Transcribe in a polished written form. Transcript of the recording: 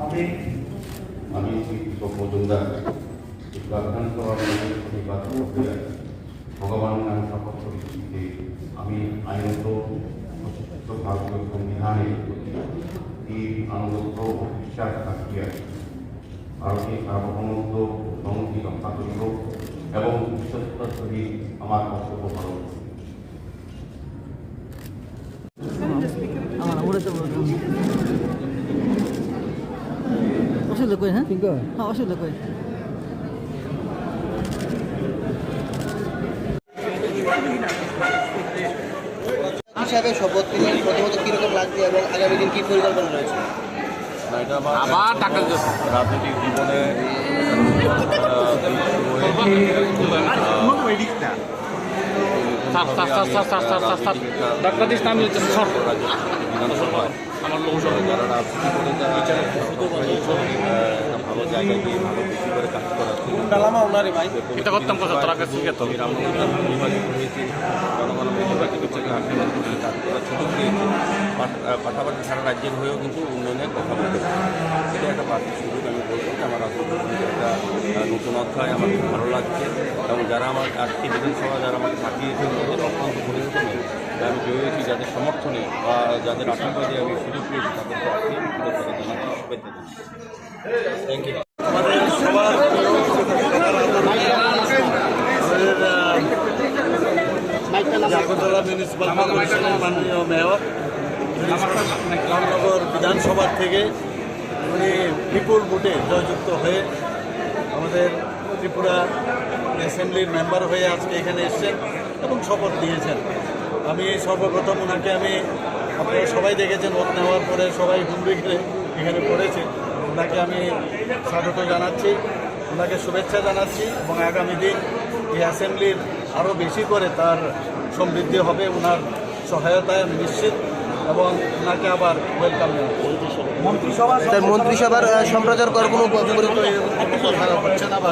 আমি কৃষক মজুমদার বিধানসভা নির্বাচন প্রক্রিয়ায় ভগবান নামে শপথ করেছি যে আমি আইনত ভারতীয় সংবিধানের প্রতি আনুগত্য ও বিশ্বাস রাখিয়া ভারতীয় সার্বভৌমত্ব সংহতি রক্ষা করিব এবং বিশ্বস্ততার সহিত আমার কর্তব্য পালন করিব। অসুবিধা কই হ্যাঁ হ্যাঁ অসুবিধা কই হিসাবে শপথ নিলেন, প্রথমত কিরকম লাগছে এবং আগামী দিন কি পরিকল্পনা রয়েছে? আবার টাকা রাজনৈতিক জীবনে আমার লোক ভালো জায়গায় গিয়ে ভালো বেশি করে কাজ করা এটা করতাম কথা তোরা কাছে নির্বাচিত হয়েছি, জনগণ নির্বাচিত থেকে আশীর্বাদ করে কাজ করার সুযোগ দিয়েছি। পাশাপাশি সারা রাজ্যের হয়েও কিন্তু উন্নয়নের কথা বলতে এটা একটা বাড়তি সুযোগ। আমি বলবো যে আমার রাজনীতি একটা নতুন অধ্যায় আমার খুব ভালো লাগছে এবং যারা আমার আজকে বিধানসভা যারা আমাকে পাঠিয়েছেন তাদের অত্যন্ত পরিবর্তনে আমি জয়েছি, যাদের সমর্থনে বা যাদের আশীর্বাদে আমি সুযোগ পেয়েছি তাদেরকে আপনি শুভেচ্ছা জানাচ্ছি। Thank you. আমাদের সবার আগরতলা মিউনিসিপাল কর্পোরেশনের মাননীয় মেয়র রামনগর বিধানসভার থেকে উনি বিপুল ভোটে জয়যুক্ত হয়ে আমাদের ত্রিপুরা অ্যাসেম্বলির মেম্বার হয়ে আজকে এখানে এসেছেন এবং শপথ নিয়েছেন। আমি সর্বপ্রথম ওনাকে আপনারা সবাই দেখেছেন ওত নেওয়ার পরে সবাই হুমড়ি খেলে এখানে পড়েছে। ওনাকে আমি স্বাগত জানাচ্ছি, ওনাকে শুভেচ্ছা জানাচ্ছি এবং আগামী দিন এই অ্যাসেম্বলির আরও বেশি করে তার সমৃদ্ধি হবে ওনার সহায়তায় আমি নিশ্চিত এবং ওনাকে আবার ওয়েলকাম জানাচ্ছি। মন্ত্রিসভার সম্প্রচার করার কোনো কথা হচ্ছে না বা